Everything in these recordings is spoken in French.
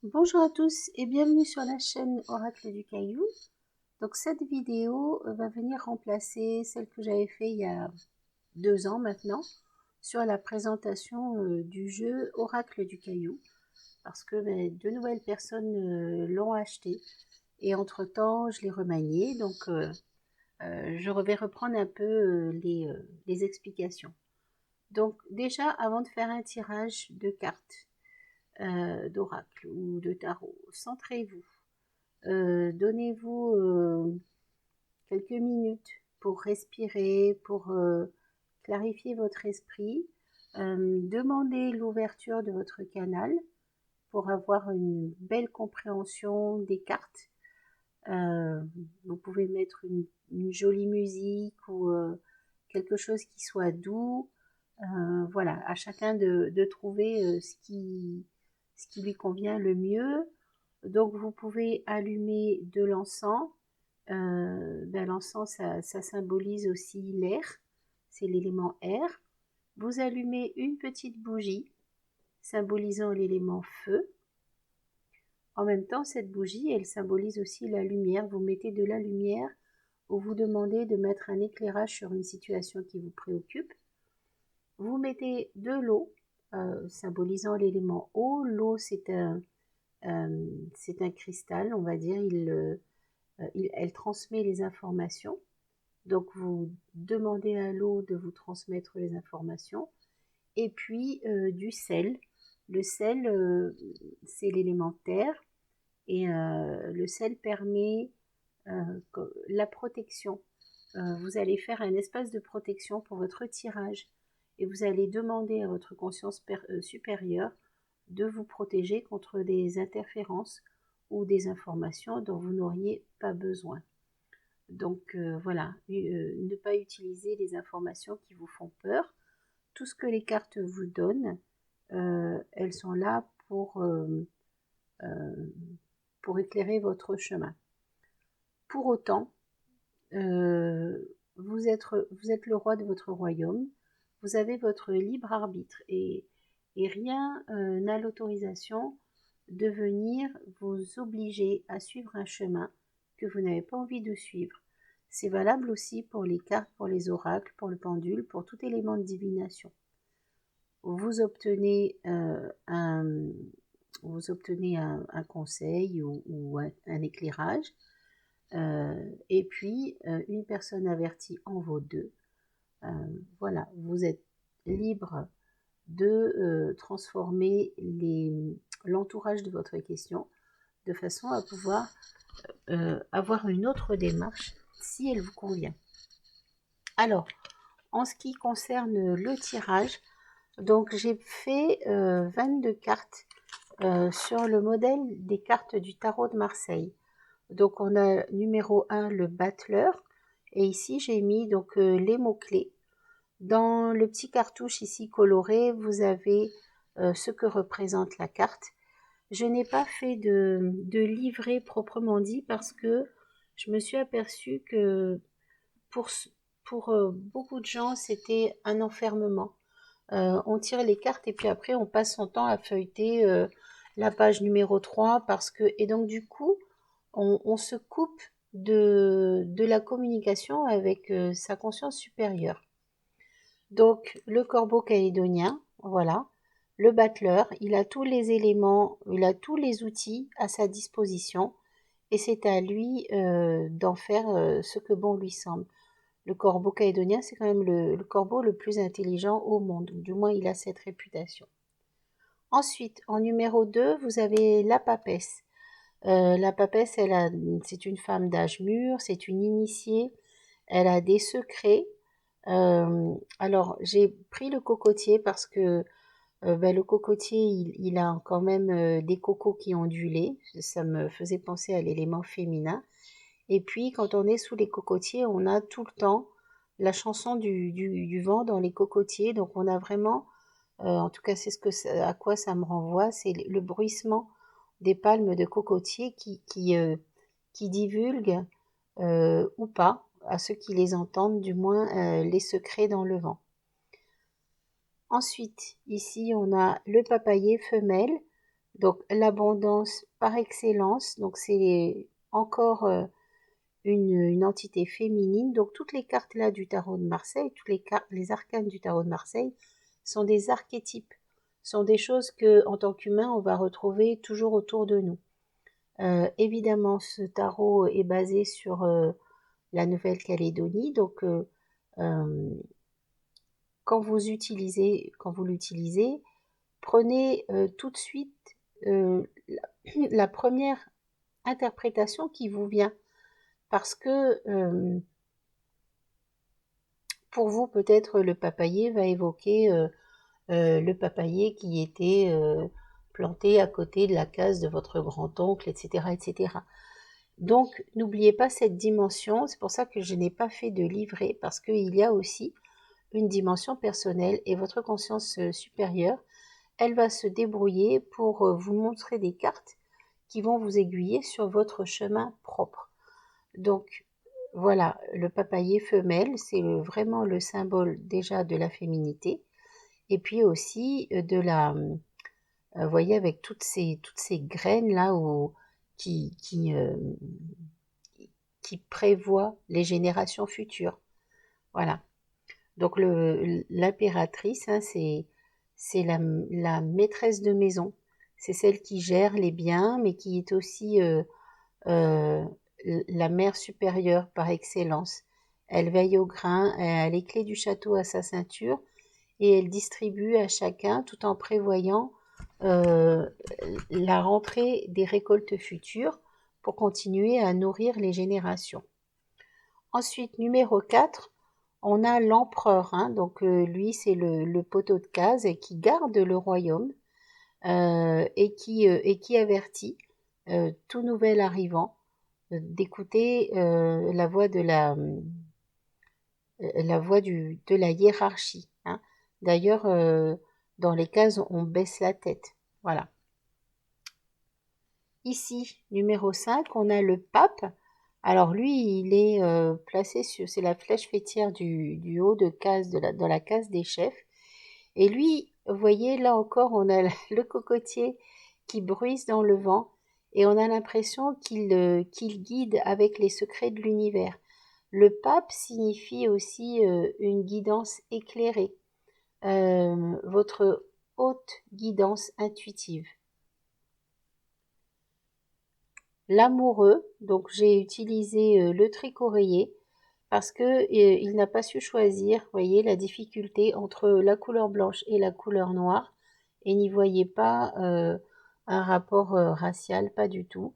Bonjour à tous et bienvenue sur la chaîne Oracle du Caillou. Donc cette vidéo va venir remplacer celle que j'avais fait il y a 2 ans maintenant sur la présentation du jeu Oracle du Caillou parce que de nouvelles personnes l'ont acheté et entre-temps je l'ai remanié donc je vais reprendre un peu les explications. Donc déjà avant de faire un tirage de cartes d'oracle ou de tarot, centrez-vous. Donnez-vous quelques minutes pour respirer, pour clarifier votre esprit. Demandez l'ouverture de votre canal pour avoir une belle compréhension des cartes. Vous pouvez mettre une jolie musique ou quelque chose qui soit doux. Voilà, à chacun de trouver ce qui lui convient le mieux. Donc vous pouvez allumer de l'encens. L'encens, ça symbolise aussi l'air, c'est l'élément air. Vous allumez une petite bougie symbolisant l'élément feu. En même temps, cette bougie, elle symbolise aussi la lumière. Vous mettez de la lumière ou vous demandez de mettre un éclairage sur une situation qui vous préoccupe. Vous mettez de l'eau, symbolisant l'élément eau. L'eau, c'est un cristal, on va dire. Elle transmet les informations. Donc vous demandez à l'eau de vous transmettre les informations. Et puis du sel. Le sel, c'est l'élément terre. Et le sel permet la protection. Vous allez faire un espace de protection pour votre tirage. Et vous allez demander à votre conscience supérieure de vous protéger contre des interférences ou des informations dont vous n'auriez pas besoin. Donc voilà, ne pas utiliser les informations qui vous font peur. Tout ce que les cartes vous donnent, elles sont là euh, pour éclairer votre chemin. Pour autant, euh, vous êtes le roi de votre royaume, vous avez votre libre arbitre et rien n'a l'autorisation de venir vous obliger à suivre un chemin que vous n'avez pas envie de suivre. C'est valable aussi pour les cartes, pour les oracles, pour le pendule, pour tout élément de divination. Vous obtenez, un conseil ou un éclairage, et puis une personne avertie en vaut deux. Voilà, vous êtes libre de transformer l'entourage de votre question de façon à pouvoir avoir une autre démarche si elle vous convient. Alors, en ce qui concerne le tirage, donc j'ai fait 22 cartes sur le modèle des cartes du tarot de Marseille. Donc on a numéro 1 le battleur et ici j'ai mis donc les mots-clés. Dans le petit cartouche ici coloré, vous avez ce que représente la carte. Je n'ai pas fait de livret proprement dit parce que je me suis aperçue que pour, pour beaucoup de gens, c'était un enfermement. On tire les cartes et puis après, on passe son temps à feuilleter la page numéro 3 parce que, et donc du coup, on se coupe de la communication avec sa conscience supérieure. Donc, le corbeau calédonien, voilà, le battleur, il a tous les éléments, il a tous les outils à sa disposition et c'est à lui d'en faire ce que bon lui semble. Le corbeau calédonien, c'est quand même le corbeau le plus intelligent au monde, du moins il a cette réputation. Ensuite, en numéro 2, vous avez la papesse. La papesse, c'est une femme d'âge mûr, c'est une initiée, elle a des secrets. Alors, j'ai pris le cocotier parce que le cocotier, il a quand même des cocos qui ont du lait. Ça me faisait penser à l'élément féminin. Et puis, quand on est sous les cocotiers, on a tout le temps la chanson du vent dans les cocotiers. Donc, on a vraiment, en tout cas, c'est à quoi ça me renvoie, c'est le bruissement des palmes de cocotiers qui divulguent, ou pas, à ceux qui les entendent, du moins, les secrets dans le vent. Ensuite, ici, on a le papayer femelle. Donc l'abondance par excellence, donc c'est encore une entité féminine. Donc toutes les cartes là du tarot de Marseille, toutes les arcanes du tarot de Marseille sont des archétypes, sont des choses que en tant qu'humain on va retrouver toujours autour de nous. Évidemment, ce tarot est basé sur la Nouvelle-Calédonie, donc quand vous l'utilisez, prenez tout de suite la première interprétation qui vous vient, parce que pour vous, peut-être le papayer va évoquer le papayer qui était planté à côté de la case de votre grand-oncle, etc., etc. Donc, n'oubliez pas cette dimension. C'est pour ça que je n'ai pas fait de livret, parce qu'il y a aussi une dimension personnelle et votre conscience supérieure, elle va se débrouiller pour vous montrer des cartes qui vont vous aiguiller sur votre chemin propre. Donc, voilà, le papayer femelle, c'est vraiment le symbole déjà de la féminité et puis aussi de la, vous voyez, avec toutes ces graines là qui prévoient les générations futures. Voilà. Donc l'impératrice, hein, c'est la maîtresse de maison. C'est celle qui gère les biens, mais qui est aussi euh, la mère supérieure par excellence. Elle veille au grain, elle a les clés du château à sa ceinture et elle distribue à chacun tout en prévoyant euh, la rentrée des récoltes futures pour continuer à nourrir les générations. Ensuite, numéro 4, on a l'empereur, hein, donc lui c'est le poteau de case qui garde le royaume et qui avertit tout nouvel arrivant d'écouter la voix de la hiérarchie, hein. D'ailleurs, dans les cases, on baisse la tête. Voilà. Ici, numéro 5, on a le pape. Alors lui, il est placé c'est la flèche fêtière du haut de case dans la case des chefs. Et lui, vous voyez, là encore, on a le cocotier qui bruisse dans le vent et on a l'impression qu'il guide avec les secrets de l'univers. Le pape signifie aussi une guidance éclairée, votre haute guidance intuitive. L'amoureux, donc j'ai utilisé le tricoréier parce que il n'a pas su choisir, vous voyez, la difficulté entre la couleur blanche et la couleur noire, et n'y voyez pas un rapport racial, pas du tout,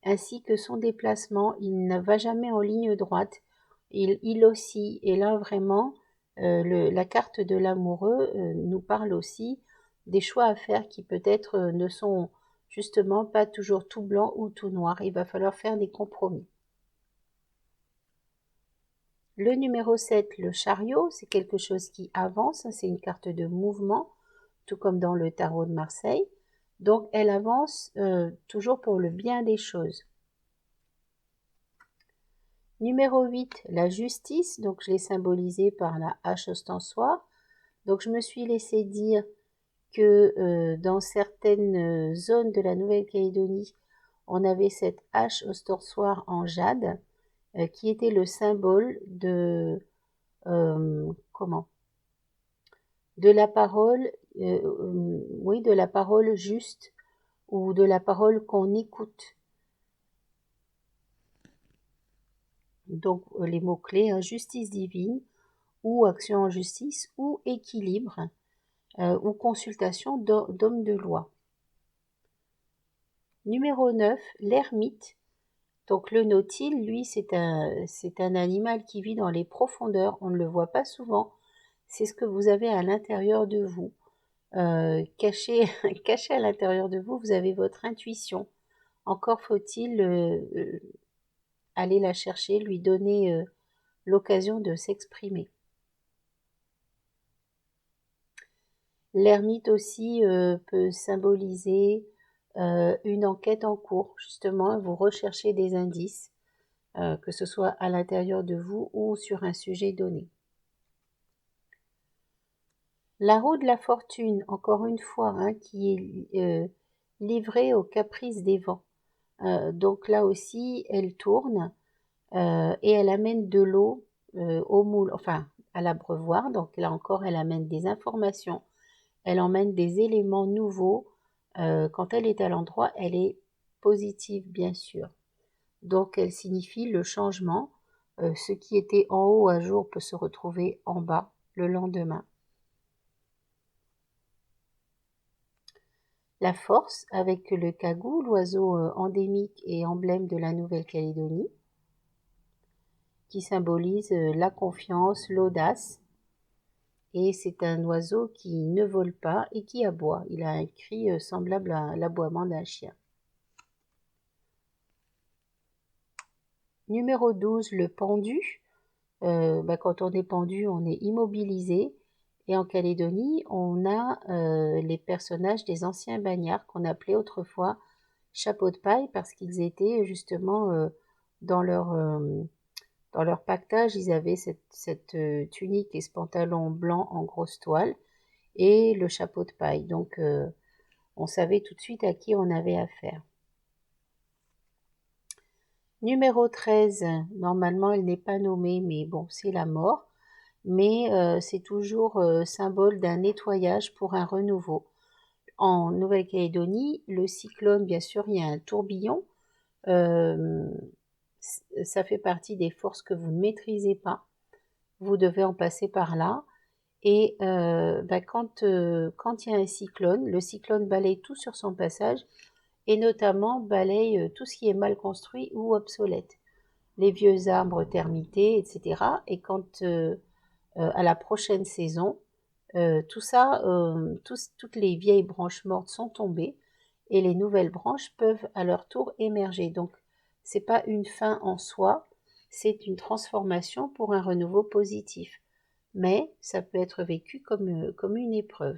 ainsi que son déplacement, il ne va jamais en ligne droite, il oscille, et là vraiment, la carte de l'amoureux nous parle aussi des choix à faire qui peut-être ne sont justement pas toujours tout blanc ou tout noir, il va falloir faire des compromis. Le numéro 7, le chariot, c'est quelque chose qui avance, c'est une carte de mouvement, tout comme dans le tarot de Marseille. Donc elle avance toujours pour le bien des choses. Numéro 8, la justice, donc je l'ai symbolisé par la hache ostensoir. Donc je me suis laissé dire que dans certaines zones de la Nouvelle-Calédonie, on avait cette hache ostensoir en jade qui était le symbole comment de la parole, oui, de la parole juste ou de la parole qu'on écoute. Donc les mots-clés, hein, justice divine ou action en justice ou équilibre ou consultation d'hommes de loi. Numéro 9, l'ermite. Donc le nautile, lui, c'est un animal qui vit dans les profondeurs, on ne le voit pas souvent, c'est ce que vous avez à l'intérieur de vous. Caché, caché à l'intérieur de vous, vous avez votre intuition. Encore faut-il aller la chercher, lui donner l'occasion de s'exprimer. L'ermite aussi peut symboliser une enquête en cours. Justement, vous recherchez des indices, que ce soit à l'intérieur de vous ou sur un sujet donné. La roue de la fortune, encore une fois, hein, qui est livrée aux caprices des vents. Donc là aussi, elle tourne et elle amène de l'eau au moule, enfin à l'abreuvoir. Donc là encore, elle amène des informations, elle emmène des éléments nouveaux. Quand elle est à l'endroit, elle est positive, bien sûr. Donc elle signifie le changement. Ce qui était en haut un jour peut se retrouver en bas le lendemain. La force avec le cagou, l'oiseau endémique et emblème de la Nouvelle-Calédonie, qui symbolise la confiance, l'audace. Et c'est un oiseau qui ne vole pas et qui aboie. Il a un cri semblable à l'aboiement d'un chien. Numéro 12, le pendu. Quand on est pendu, on est immobilisé. Et en Calédonie, on a les personnages des anciens bagnards qu'on appelait autrefois chapeau de paille parce qu'ils étaient justement dans leur, euh, dans leur pactage, ils avaient cette tunique et ce pantalon blanc en grosse toile et le chapeau de paille. Donc on savait tout de suite à qui on avait affaire. Numéro 13, normalement elle n'est pas nommée, mais bon, c'est la mort. Mais c'est toujours symbole d'un nettoyage pour un renouveau. En Nouvelle-Calédonie, le cyclone, bien sûr, il y a un tourbillon. Euh, Ça fait partie des forces que vous ne maîtrisez pas. Vous devez en passer par là. Et quand il y a un cyclone, le cyclone balaye tout sur son passage et notamment balaye tout ce qui est mal construit ou obsolète. Les vieux arbres termités, etc. Et quand à la prochaine saison, tout ça, toutes les vieilles branches mortes sont tombées et les nouvelles branches peuvent à leur tour émerger. Donc, c'est pas une fin en soi, c'est une transformation pour un renouveau positif. Mais ça peut être vécu comme une épreuve.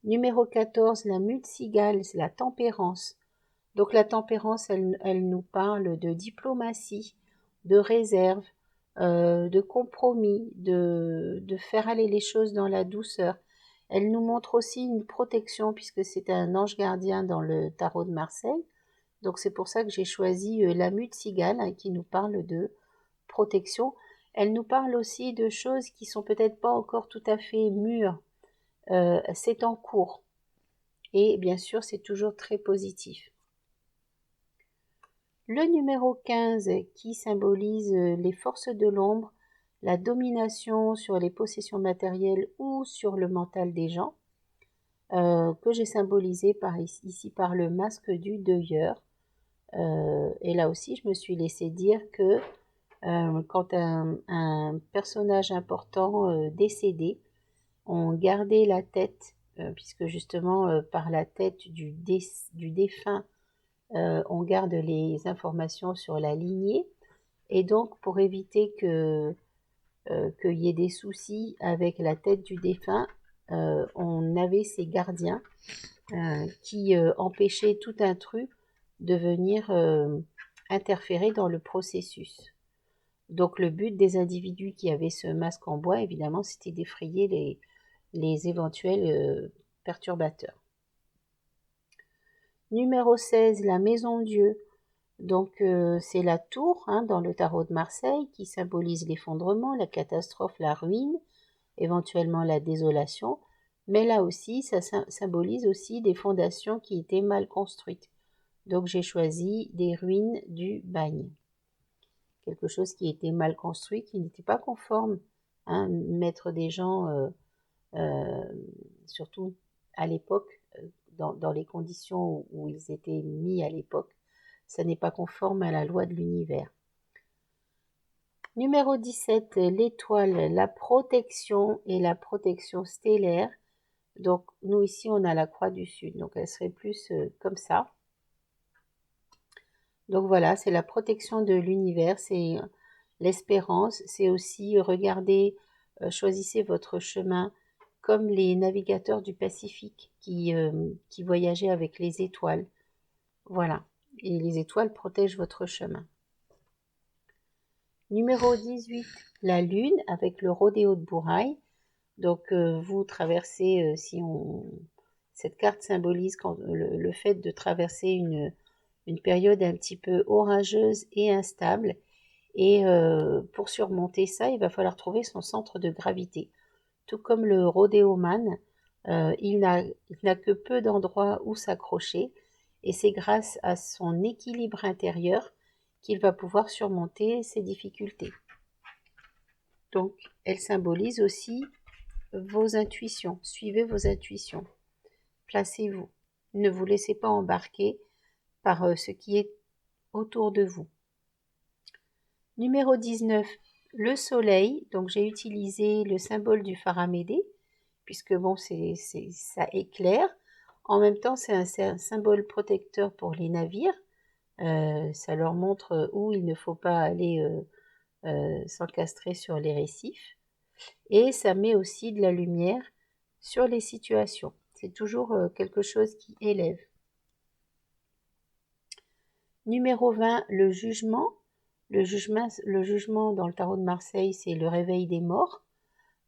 Numéro 14, la mule cigale, c'est la tempérance. Donc la tempérance, elle nous parle de diplomatie, de réserve, de compromis, de faire aller les choses dans la douceur. Elle nous montre aussi une protection puisque c'est un ange gardien dans le tarot de Marseille. Donc c'est pour ça que j'ai choisi la mule cigale hein, qui nous parle de protection. Elle nous parle aussi de choses qui sont peut-être pas encore tout à fait mûres. C'est en cours. Et bien sûr, c'est toujours très positif. Le numéro 15 qui symbolise les forces de l'ombre, la domination sur les possessions matérielles ou sur le mental des gens, que j'ai symbolisé ici par le masque du deuilleur. Et là aussi, je me suis laissé dire que quand un personnage important décédé, on gardait la tête, puisque justement par la tête du défunt, on garde les informations sur la lignée. Et donc, pour éviter qu'il y ait des soucis avec la tête du défunt, on avait ces gardiens qui empêchaient tout intrus de venir interférer dans le processus. Donc, le but des individus qui avaient ce masque en bois, évidemment, c'était d'effrayer les éventuels perturbateurs. Numéro 16, la maison Dieu. Donc c'est la tour hein, dans le tarot de Marseille qui symbolise l'effondrement, la catastrophe, la ruine, éventuellement la désolation. Mais là aussi, ça symbolise aussi des fondations qui étaient mal construites. Donc j'ai choisi des ruines du bagne. Quelque chose qui était mal construit, qui n'était pas conforme. Hein, mettre des gens, euh, surtout à l'époque, dans les conditions où ils étaient mis à l'époque, ça n'est pas conforme à la loi de l'univers. Numéro 17, l'étoile, la protection et la protection stellaire. Donc nous ici on a la croix du sud, donc elle serait plus comme ça. Donc voilà, c'est la protection de l'univers, c'est l'espérance, c'est aussi regarder, choisissez votre chemin comme les navigateurs du Pacifique qui voyageaient avec les étoiles. Voilà, et les étoiles protègent votre chemin. Numéro 18, la lune avec le rodéo de Bourail. Donc vous traversez, Cette carte symbolise le fait de traverser une période un petit peu orageuse et instable. Et pour surmonter ça, il va falloir trouver son centre de gravité. Tout comme le rodéoman, il n'a que peu d'endroits où s'accrocher, et c'est grâce à son équilibre intérieur qu'il va pouvoir surmonter ses difficultés. Donc, elle symbolise aussi vos intuitions. Suivez vos intuitions. Placez-vous. Ne vous laissez pas embarquer par ce qui est autour de vous. Numéro 19, le soleil. Donc, j'ai utilisé le symbole du Faramédée, puisque bon, ça éclaire. En même temps, c'est un symbole protecteur pour les navires. Ça leur montre où il ne faut pas aller s'encastrer sur les récifs. Et ça met aussi de la lumière sur les situations. C'est toujours quelque chose qui élève. Numéro 20, le jugement. Le jugement dans le tarot de Marseille, c'est le réveil des morts,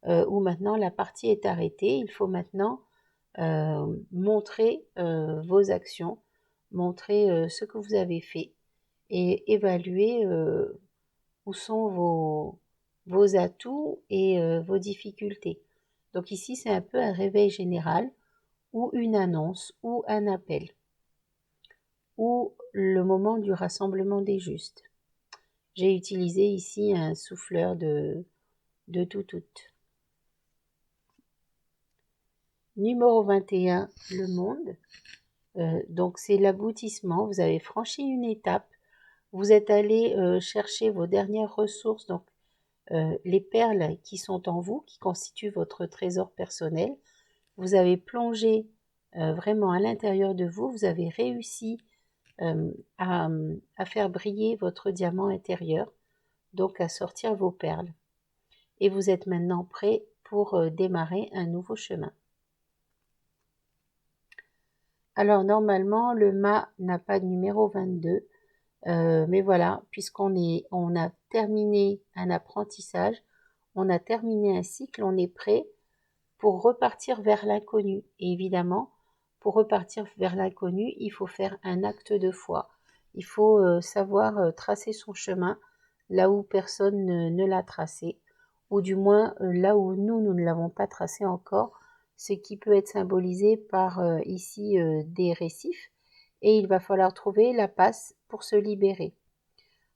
où maintenant la partie est arrêtée. Il faut maintenant montrer vos actions, montrer ce que vous avez fait et évaluer où sont vos atouts et vos difficultés. Donc ici, c'est un peu un réveil général ou une annonce ou un appel ou le moment du rassemblement des justes. J'ai utilisé ici un souffleur de tout. Numéro 21, le monde. Donc c'est l'aboutissement. Vous avez franchi une étape. Vous êtes allé chercher vos dernières ressources, donc les perles qui sont en vous, qui constituent votre trésor personnel. Vous avez plongé vraiment à l'intérieur de vous. Vous avez réussi à faire briller votre diamant intérieur, donc à sortir vos perles. Et vous êtes maintenant prêt pour démarrer un nouveau chemin. Alors normalement, le mât n'a pas de numéro 22, mais voilà, on a terminé un apprentissage, on a terminé un cycle, on est prêt pour repartir vers l'inconnu. Et évidemment, pour repartir vers l'inconnu, il faut faire un acte de foi. Il faut savoir tracer son chemin là où personne ne l'a tracé, ou du moins là où nous ne l'avons pas tracé encore, ce qui peut être symbolisé par ici des récifs, et il va falloir trouver la passe pour se libérer.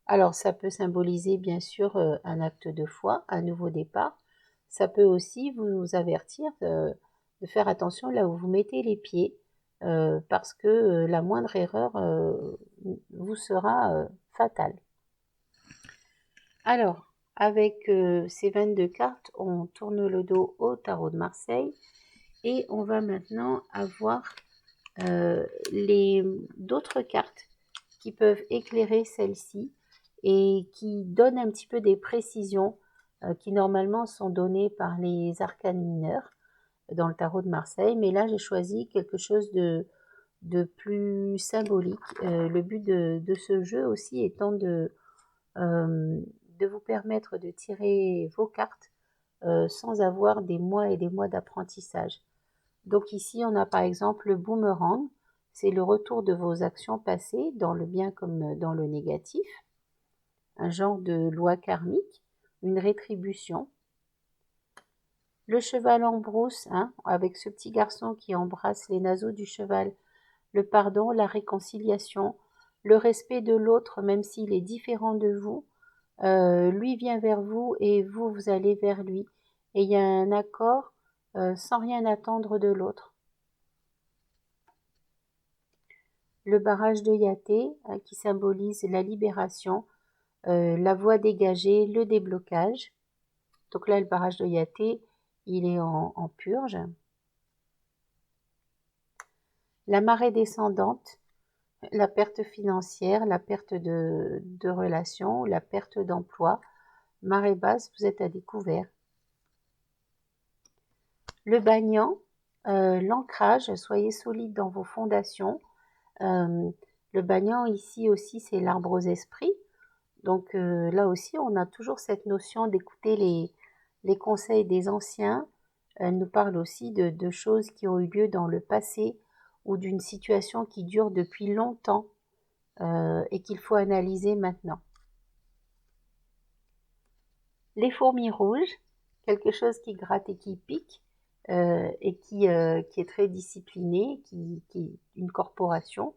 Alors ça peut symboliser bien sûr un acte de foi, un nouveau départ. Ça peut aussi vous avertir de faire attention là où vous mettez les pieds, parce que la moindre erreur vous sera fatale. Alors, avec ces 22 cartes, on tourne le dos au tarot de Marseille et on va maintenant avoir d'autres cartes qui peuvent éclairer celle-ci et qui donnent un petit peu des précisions qui normalement sont données par les arcanes mineurs dans le tarot de Marseille. Mais là, j'ai choisi quelque chose de plus symbolique. Le but de ce jeu aussi étant de vous permettre de tirer vos cartes sans avoir des mois et des mois d'apprentissage. Donc ici, on a par exemple le boomerang, c'est le retour de vos actions passées, dans le bien comme dans le négatif, un genre de loi karmique, une rétribution. Le cheval en brousse, avec ce petit garçon qui embrasse les naseaux du cheval, le pardon, la réconciliation, le respect de l'autre, même s'il est différent de vous, lui vient vers vous et vous allez vers lui. Et il y a un accord sans rien attendre de l'autre. Le barrage de Yaté, qui symbolise la libération, la voie dégagée, le déblocage. Donc là, le barrage de Yaté, il est en purge. La marée descendante, la perte financière, la perte de relations, la perte d'emploi. Marée basse, vous êtes à découvert. Le bagnant, l'ancrage, soyez solide dans vos fondations. Le bagnant ici aussi, c'est l'arbre aux esprits. Donc là aussi, on a toujours cette notion d'écouter les conseils des anciens, Elle nous parle aussi de choses qui ont eu lieu dans le passé ou d'une situation qui dure depuis longtemps et qu'il faut analyser maintenant. Les fourmis rouges, quelque chose qui gratte et qui pique et qui est très discipliné, qui est une corporation.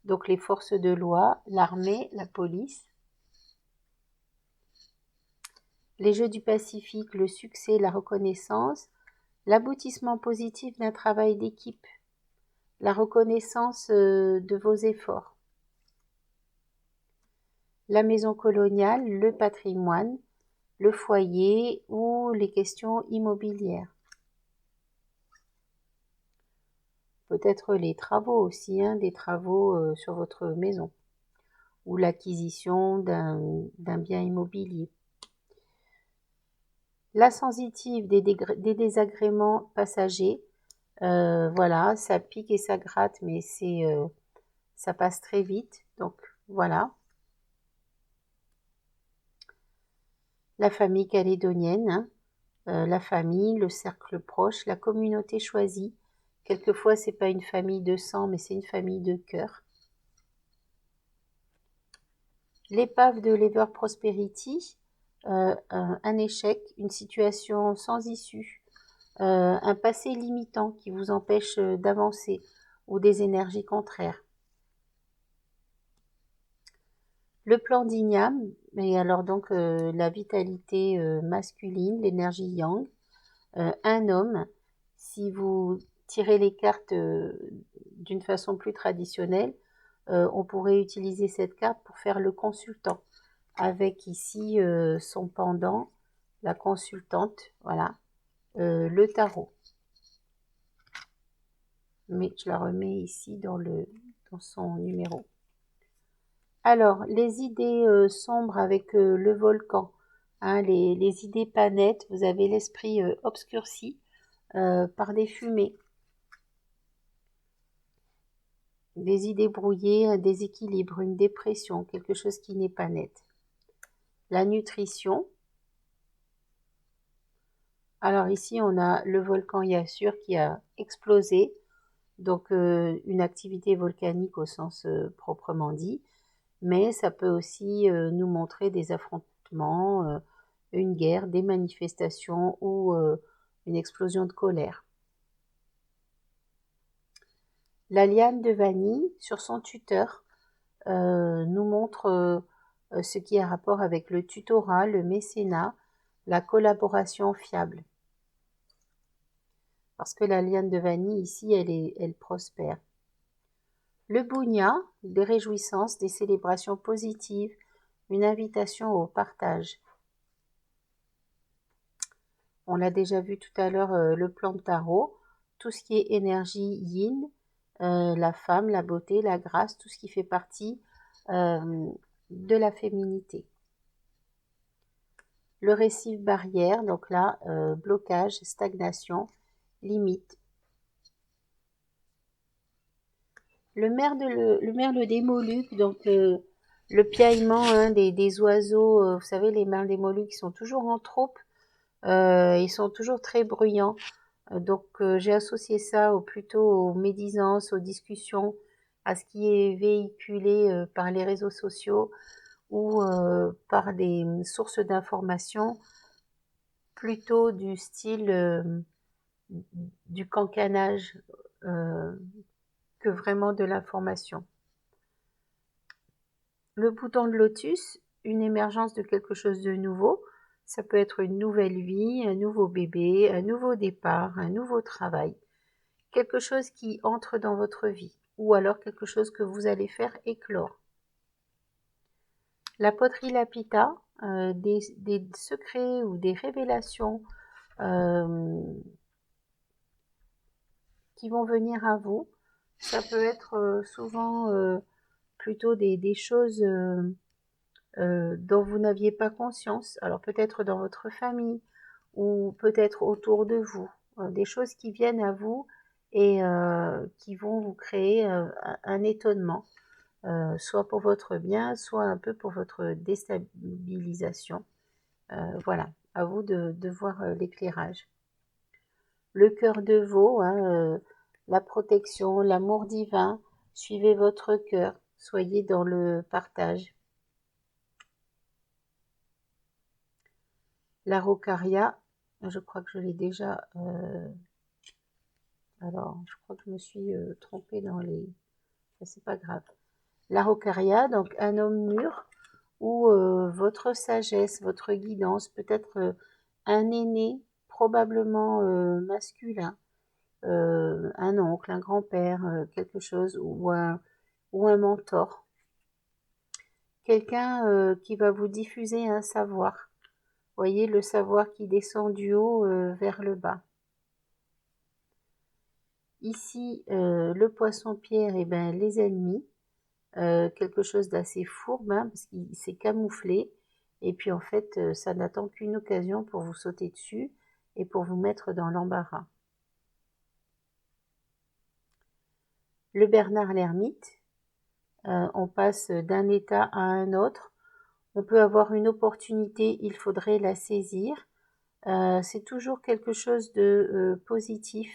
Donc les forces de loi, l'armée, la police. Les Jeux du Pacifique, le succès, la reconnaissance, l'aboutissement positif d'un travail d'équipe, la reconnaissance de vos efforts. La maison coloniale, le patrimoine, le foyer ou les questions immobilières. Peut-être les travaux aussi, hein, des travaux sur votre maison ou l'acquisition d'un bien immobilier. La sensitive des désagréments passagers, voilà, ça pique et ça gratte, mais ça passe très vite, donc voilà. La famille calédonienne, hein, la famille, le cercle proche, la communauté choisie. Quelquefois, c'est pas une famille de sang, mais c'est une famille de cœur. L'épave de l'Ever Prosperity, un échec, une situation sans issue, un passé limitant qui vous empêche d'avancer ou des énergies contraires. Le plan d'Ignam, mais alors donc la vitalité masculine, l'énergie yang, un homme, si vous tirez les cartes d'une façon plus traditionnelle, on pourrait utiliser cette carte pour faire le consultant, avec ici son pendant, la consultante, voilà, le tarot. Mais je la remets ici dans son numéro. Alors, les idées sombres avec le volcan, hein, les idées pas nettes, vous avez l'esprit obscurci par des fumées. Des idées brouillées, un déséquilibre, une dépression, quelque chose qui n'est pas net. La nutrition. Alors ici, on a le volcan Yassur qui a explosé, donc une activité volcanique au sens proprement dit, mais ça peut aussi nous montrer des affrontements, une guerre, des manifestations ou une explosion de colère. La liane de vanille sur son tuteur nous montre ce qui a rapport avec le tutorat, le mécénat, la collaboration fiable. Parce que la liane de vanille ici, elle prospère. Le bougnat, des réjouissances, des célébrations positives, une invitation au partage. On l'a déjà vu tout à l'heure, le plan de tarot, tout ce qui est énergie yin, la femme, la beauté, la grâce, tout ce qui fait partie de la féminité. Le récif barrière, donc là, blocage, stagnation, limite. Le merle des Moluques, donc le piaillement hein, des oiseaux, vous savez, les merles des Moluques sont toujours en troupe, ils sont toujours très bruyants. Donc j'ai associé ça plutôt aux médisances, aux discussions, à ce qui est véhiculé par les réseaux sociaux ou par des sources d'information plutôt du style du cancanage que vraiment de l'information. Le bouton de lotus, une émergence de quelque chose de nouveau. Ça peut être une nouvelle vie, un nouveau bébé, un nouveau départ, un nouveau travail. Quelque chose qui entre dans votre vie ou alors quelque chose que vous allez faire éclore. La poterie lapita, des secrets ou des révélations qui vont venir à vous. Ça peut être souvent plutôt des choses dont vous n'aviez pas conscience. Alors peut-être dans votre famille ou peut-être autour de vous. Des choses qui viennent à vous et qui vont vous créer un étonnement, soit pour votre bien, soit un peu pour votre déstabilisation. Voilà, à vous de voir l'éclairage. le cœur de veau, hein, la protection, l'amour divin. Suivez votre cœur, soyez dans le partage. L'araucaria, je crois que je l'ai déjà... alors, je crois que je me suis trompée dans les... c'est pas grave. L'araucaria, donc un homme mûr, ou votre sagesse, votre guidance, peut-être un aîné, probablement masculin, un oncle, un grand-père, quelque chose, ou un mentor. Quelqu'un qui va vous diffuser un savoir. Voyez le savoir qui descend du haut vers le bas. Ici, le poisson-pierre, et ben, les ennemis, quelque chose d'assez fourbe, hein, parce qu'il s'est camouflé, et puis en fait, ça n'attend qu'une occasion pour vous sauter dessus et pour vous mettre dans l'embarras. Le Bernard l'ermite, on passe d'un état à un autre, on peut avoir une opportunité, il faudrait la saisir. C'est toujours quelque chose de positif.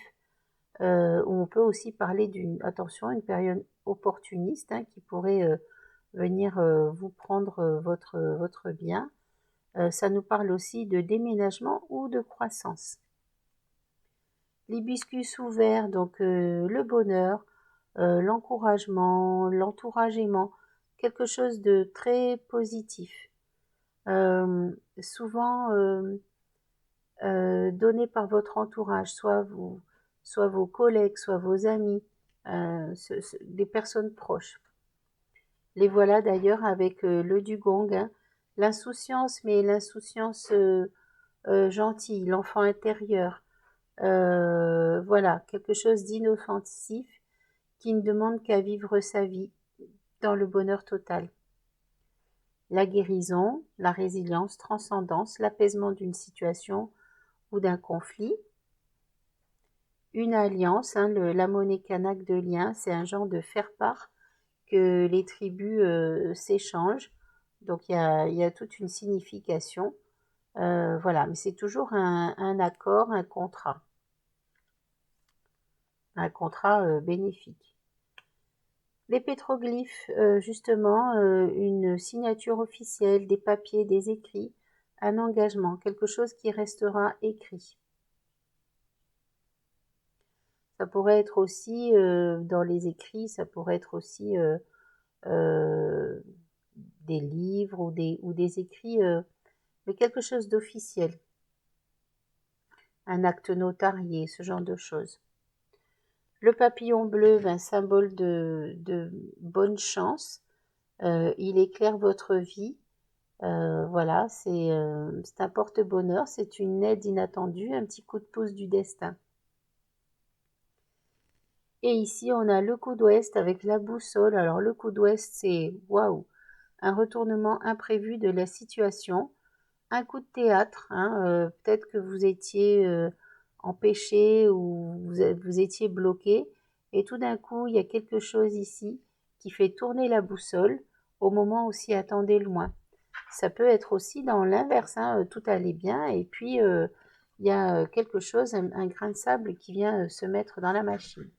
On peut aussi parler attention, une période opportuniste, hein, qui pourrait venir vous prendre votre bien. Ça nous parle aussi de déménagement ou de croissance. L'hibiscus ouvert, donc le bonheur, l'encouragement, l'entouragement, quelque chose de très positif. Souvent donné par votre entourage, soit vos collègues, soit vos amis, des personnes proches. Les voilà d'ailleurs avec le dugong, hein, l'insouciance, mais l'insouciance gentille, l'enfant intérieur. Voilà, quelque chose d'inoffensif qui ne demande qu'à vivre sa vie dans le bonheur total. La guérison, la résilience, transcendance, l'apaisement d'une situation ou d'un conflit. Une alliance, hein, la monnaie kanak de lien, c'est un genre de faire-part que les tribus s'échangent. Donc il y a toute une signification. Voilà, mais c'est toujours un accord, un contrat bénéfique. Les pétroglyphes, justement, une signature officielle, des papiers, des écrits, un engagement, quelque chose qui restera écrit. Ça pourrait être aussi, dans les écrits, ça pourrait être aussi des livres ou des écrits, mais quelque chose d'officiel. Un acte notarié, ce genre de choses. Le papillon bleu, un symbole de bonne chance. Il éclaire votre vie. Voilà, c'est un porte-bonheur, c'est une aide inattendue, un petit coup de pouce du destin. Et ici, on a le coup d'ouest avec la boussole. Alors, le coup d'ouest, c'est waouh, un retournement imprévu de la situation, un coup de théâtre. Hein, peut-être que vous étiez empêché ou vous étiez bloqué, et tout d'un coup, il y a quelque chose ici qui fait tourner la boussole au moment où s'y attendait le moins. Ça peut être aussi dans l'inverse, hein, tout allait bien, et puis il y a quelque chose, un grain de sable qui vient se mettre dans la machine.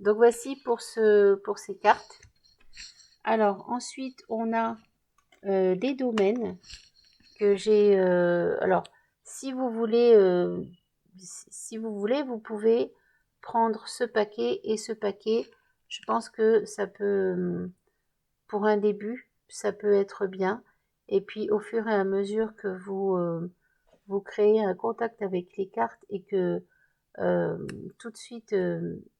Donc voici pour ces cartes. Alors ensuite, on a des domaines que j'ai... alors, si vous voulez, vous pouvez prendre ce paquet et ce paquet. Je pense que ça peut, pour un début, ça peut être bien. Et puis, au fur et à mesure que vous créez un contact avec les cartes et que tout de suite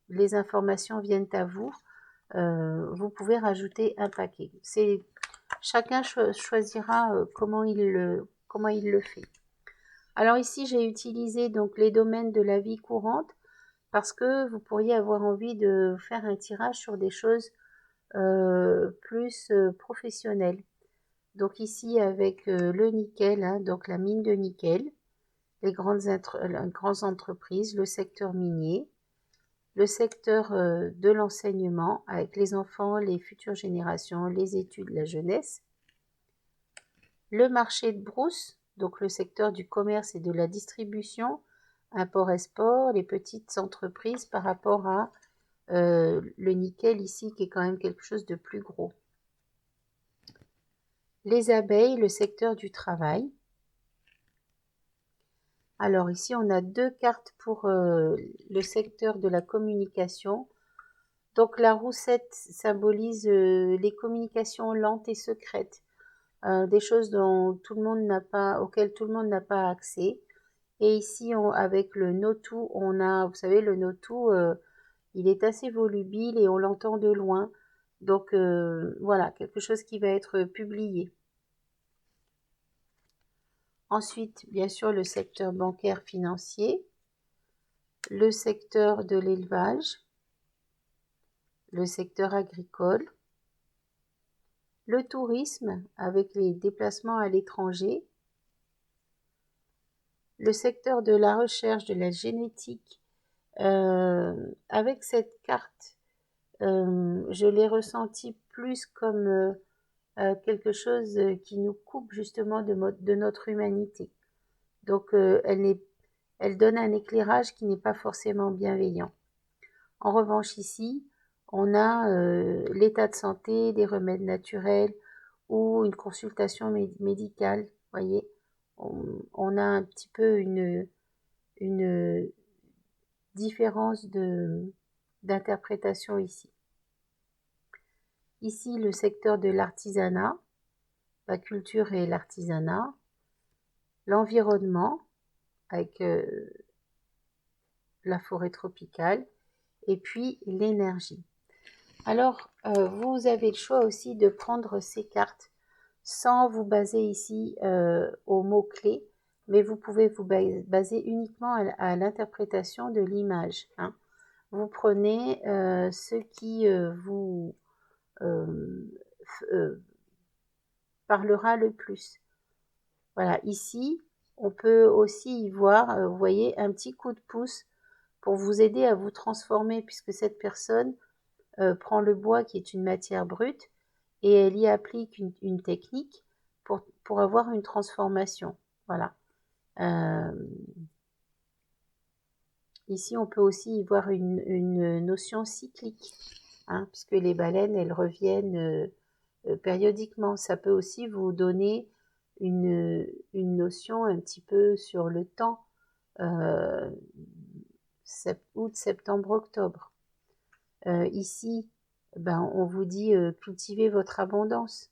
les informations viennent à vous, vous pouvez rajouter un paquet. Chacun choisira comment il le fait. Alors ici, j'ai utilisé donc les domaines de la vie courante parce que vous pourriez avoir envie de faire un tirage sur des choses plus professionnelles. Donc ici, avec le nickel, hein, donc la mine de nickel, les grandes entreprises, le secteur minier, le secteur de l'enseignement avec les enfants, les futures générations, les études, la jeunesse, le marché de brousse, donc le secteur du commerce et de la distribution, import-export, les petites entreprises par rapport à le nickel ici qui est quand même quelque chose de plus gros. Les abeilles, le secteur du travail. Alors ici, on a 2 cartes pour le secteur de la communication. Donc la roussette symbolise les communications lentes et secrètes, des choses dont tout le monde n'a pas, auxquelles tout le monde n'a pas accès. Et ici, avec le Notu, on a, vous savez, le Notu, il est assez volubile et on l'entend de loin. Donc voilà, quelque chose qui va être publié. Ensuite, bien sûr, le secteur bancaire financier, le secteur de l'élevage, le secteur agricole, le tourisme avec les déplacements à l'étranger, le secteur de la recherche, de la génétique. Avec cette carte, je l'ai ressenti plus comme quelque chose qui nous coupe justement de notre humanité. Donc elle donne un éclairage qui n'est pas forcément bienveillant. En revanche ici, on a l'état de santé, des remèdes naturels ou une consultation médicale, voyez. On a un petit peu une différence d'interprétation ici. Ici, le secteur de l'artisanat, la culture et l'artisanat, l'environnement avec la forêt tropicale et puis l'énergie. Alors, vous avez le choix aussi de prendre ces cartes sans vous baser ici aux mots-clés, mais vous pouvez vous baser uniquement à l'interprétation de l'image. Hein. Vous prenez ce qui vous parlera le plus. Voilà, ici, on peut aussi y voir, vous voyez, un petit coup de pouce pour vous aider à vous transformer, puisque cette personne prend le bois qui est une matière brute et elle y applique une technique pour avoir une transformation. Voilà. Ici, on peut aussi y voir une notion cyclique, hein, puisque les baleines, elles reviennent périodiquement. Ça peut aussi vous donner une notion un petit peu sur le temps, août, septembre, octobre. Ici, ben, on vous dit cultivez votre abondance,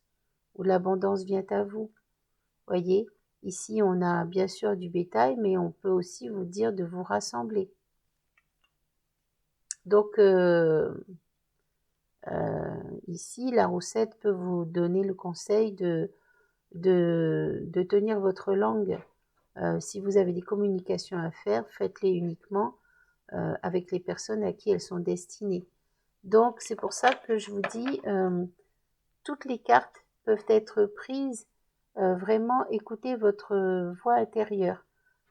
ou l'abondance vient à vous. Voyez, ici on a bien sûr du bétail, mais on peut aussi vous dire de vous rassembler. Donc ici, la roussette peut vous donner le conseil de tenir votre langue. Si vous avez des communications à faire, faites-les uniquement avec les personnes à qui elles sont destinées. Donc c'est pour ça que je vous dis, toutes les cartes peuvent être prises, vraiment écoutez votre voix intérieure,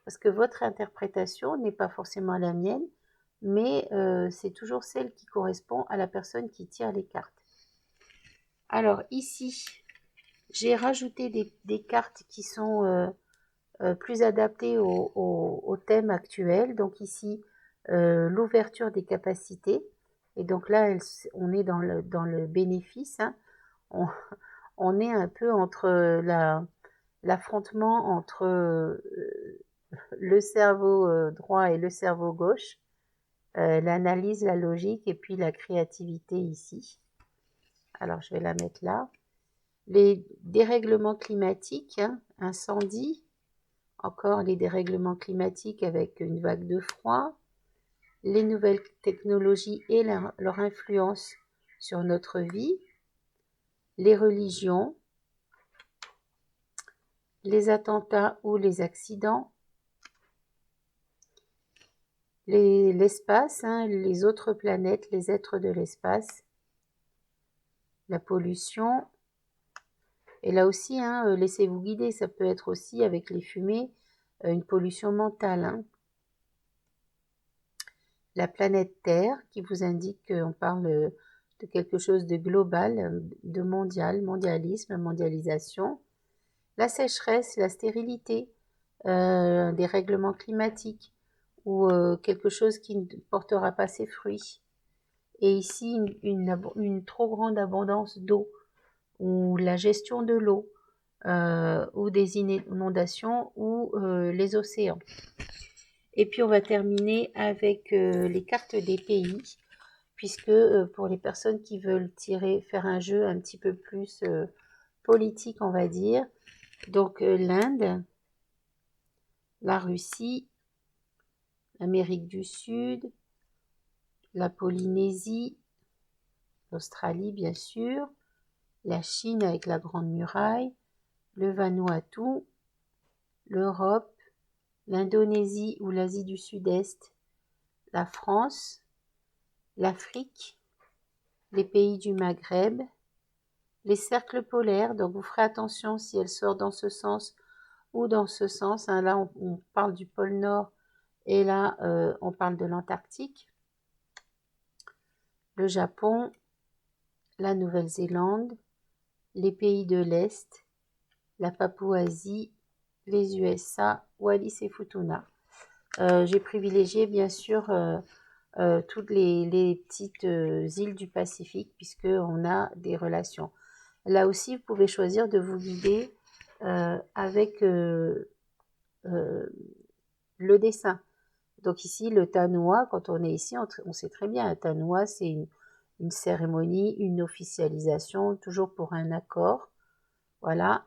parce que votre interprétation n'est pas forcément la mienne, mais c'est toujours celle qui correspond à la personne qui tire les cartes. Alors ici, j'ai rajouté des cartes qui sont plus adaptées au thème actuel. Donc ici, l'ouverture des capacités. Et donc là, on est dans le bénéfice. Hein. On est un peu entre l'affrontement entre le cerveau droit et le cerveau gauche, l'analyse, la logique et puis la créativité ici. Alors je vais la mettre là. Les dérèglements climatiques, hein, incendie, encore les dérèglements climatiques avec une vague de froid, les nouvelles technologies et leur influence sur notre vie, les religions, les attentats ou les accidents, l'espace, hein, les autres planètes, les êtres de l'espace, la pollution. Et là aussi, hein, laissez-vous guider, ça peut être aussi avec les fumées, une pollution mentale. Hein. La planète Terre qui vous indique qu'on parle de quelque chose de global, de mondial, mondialisme, mondialisation. La sécheresse, la stérilité, des règlements climatiques ou quelque chose qui ne portera pas ses fruits. Et ici, une trop grande abondance d'eau, ou la gestion de l'eau, ou des inondations, ou les océans. Et puis on va terminer avec les cartes des pays, puisque pour les personnes qui veulent faire un jeu un petit peu plus politique, on va dire, donc l'Inde, la Russie, l'Amérique du Sud, la Polynésie, l'Australie bien sûr, la Chine avec la Grande Muraille, le Vanuatu, l'Europe, l'Indonésie ou l'Asie du Sud-Est, la France, l'Afrique, les pays du Maghreb, les cercles polaires, donc vous ferez attention si elle sort dans ce sens ou dans ce sens. Hein. Là, on parle du pôle Nord et là, on parle de l'Antarctique, le Japon, la Nouvelle-Zélande, les pays de l'Est, la Papouasie, les USA, Wallis et Futuna. J'ai privilégié bien sûr toutes les petites îles du Pacifique puisqu'on a des relations. Là aussi, vous pouvez choisir de vous guider avec le dessin. Donc ici, le tanoa, quand on est ici, on sait très bien, un tanoa, c'est une cérémonie, une officialisation, toujours pour un accord. Voilà.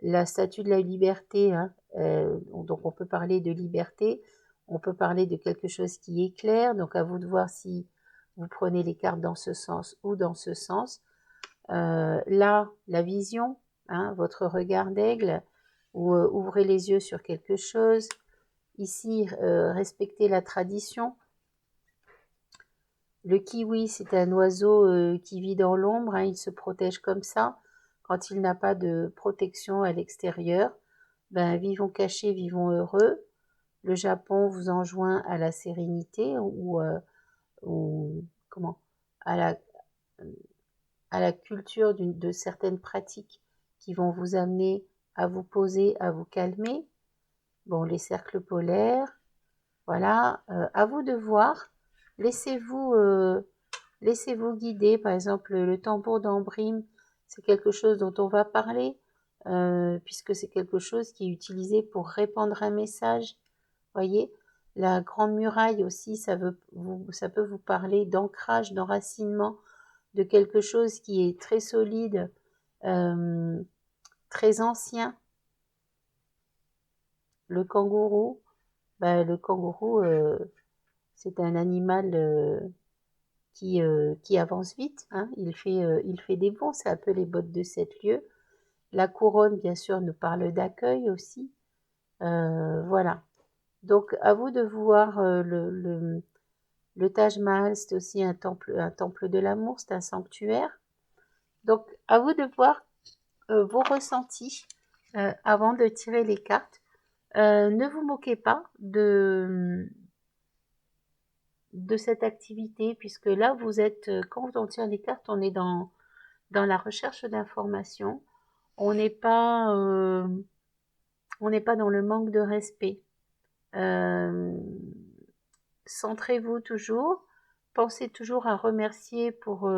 La statue de la liberté, hein, donc on peut parler de liberté, on peut parler de quelque chose qui éclaire, donc à vous de voir si vous prenez les cartes dans ce sens ou dans ce sens. Là, la vision, hein, votre regard d'aigle, ou ouvrez les yeux sur quelque chose. Ici, respectez la tradition. Le kiwi, c'est un oiseau qui vit dans l'ombre, hein, il se protège comme ça. Quand il n'a pas de protection à l'extérieur, ben, vivons cachés, vivons heureux. Le Japon vous enjoint à la sérénité ou comment, à la, à la culture de certaines pratiques qui vont vous amener à vous poser, à vous calmer. Bon, les cercles polaires, voilà, à vous de voir. Laissez-vous laissez-vous guider. Par exemple, le tambour d'Ambrime, c'est quelque chose dont on va parler, puisque c'est quelque chose qui est utilisé pour répandre un message. Voyez, la Grande Muraille aussi, ça peut vous parler d'ancrage, d'enracinement, de quelque chose qui est très solide, très ancien. Le kangourou, le kangourou, c'est un animal qui avance vite. Hein. Il fait des bonds, c'est un peu les bottes de 7 lieues. La couronne, bien sûr, nous parle d'accueil aussi. Voilà. Donc, à vous de voir le Taj Mahal, c'est aussi un temple de l'amour, c'est un sanctuaire. Donc, à vous de voir vos ressentis avant de tirer les cartes. Ne vous moquez pas de cette activité, puisque là, vous êtes, quand on tire les cartes, on est dans la recherche d'informations. On n'est pas, dans le manque de respect. Centrez-vous toujours, pensez toujours à remercier pour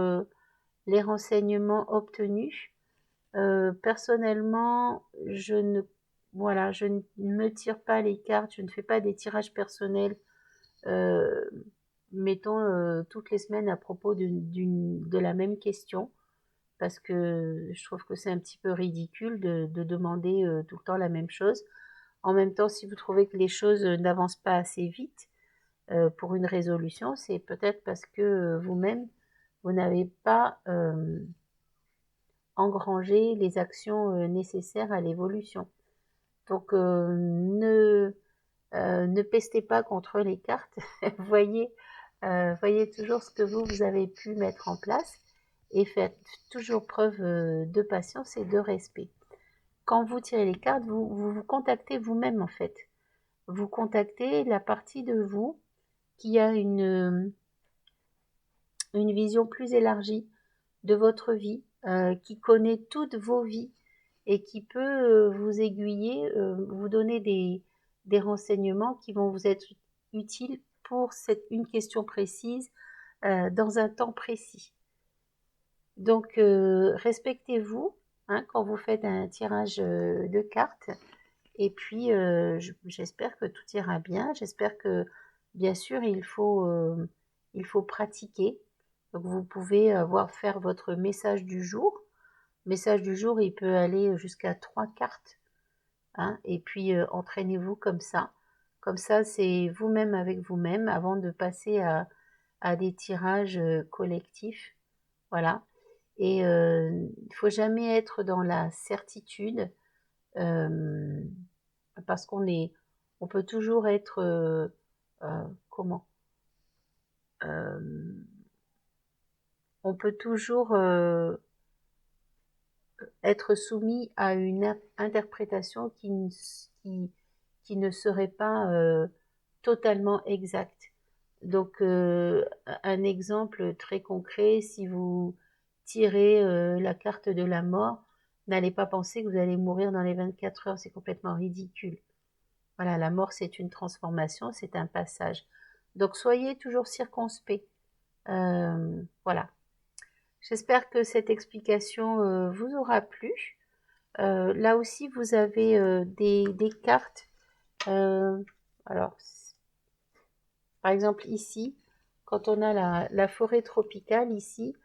les renseignements obtenus. Personnellement, je ne me tire pas les cartes, je ne fais pas des tirages personnels, mettons toutes les semaines à propos de la même question, parce que je trouve que c'est un petit peu ridicule de demander tout le temps la même chose. En même temps, si vous trouvez que les choses n'avancent pas assez vite pour une résolution, c'est peut-être parce que vous-même, vous n'avez pas engrangé les actions nécessaires à l'évolution. Donc, ne pestez pas contre les cartes. voyez toujours ce que vous avez pu mettre en place et faites toujours preuve de patience et de respect. Quand vous tirez les cartes, vous contactez vous-même en fait. Vous contactez la partie de vous qui a une vision plus élargie de votre vie, qui connaît toutes vos vies et qui peut vous aiguiller, vous donner des renseignements qui vont vous être utile pour une question précise dans un temps précis. Donc, respectez-vous hein, quand vous faites un tirage de cartes. Et puis, j'espère que tout ira bien. J'espère que, bien sûr, il faut pratiquer. Donc, vous pouvez faire votre message du jour. Message du jour, il peut aller jusqu'à 3 cartes. Hein, et puis, entraînez-vous comme ça. Comme ça, c'est vous-même avec vous-même avant de passer à des tirages collectifs. Voilà. Et il faut jamais être dans la certitude euh, parce on peut toujours être, comment euh, on peut toujours être soumis à une interprétation qui ne serait pas totalement exacte. Donc, un exemple très concret, si vous tirez la carte de la mort, n'allez pas penser que vous allez mourir dans les 24 heures, c'est complètement ridicule. Voilà, la mort, c'est une transformation, c'est un passage. Donc, soyez toujours circonspect. Voilà. J'espère que cette explication vous aura plu. Là aussi, vous avez des cartes. Alors, par exemple, ici, quand on a la forêt tropicale, ici,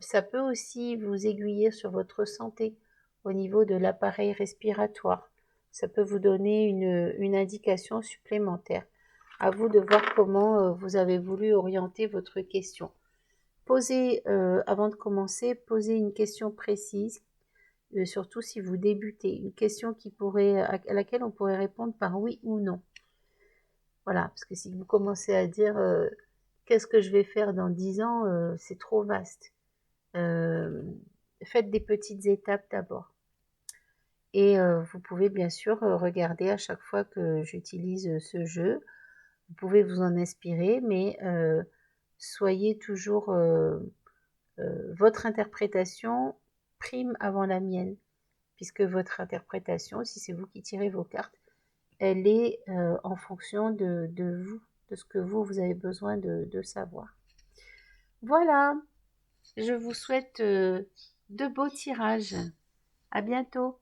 ça peut aussi vous aiguiller sur votre santé au niveau de l'appareil respiratoire. Ça peut vous donner une indication supplémentaire. À vous de voir comment vous avez voulu orienter votre question. Posez, avant de commencer, posez une question précise, surtout si vous débutez, une question à laquelle on pourrait répondre par oui ou non. Voilà, parce que si vous commencez à dire qu'est-ce que je vais faire dans 10 ans, c'est trop vaste. Faites des petites étapes d'abord. Et vous pouvez bien sûr regarder à chaque fois que j'utilise ce jeu. Vous pouvez vous en inspirer, mais soyez toujours votre interprétation prime avant la mienne, puisque votre interprétation, si c'est vous qui tirez vos cartes, elle est en fonction de vous, de ce que vous avez besoin de savoir. Voilà, je vous souhaite de beaux tirages. À bientôt.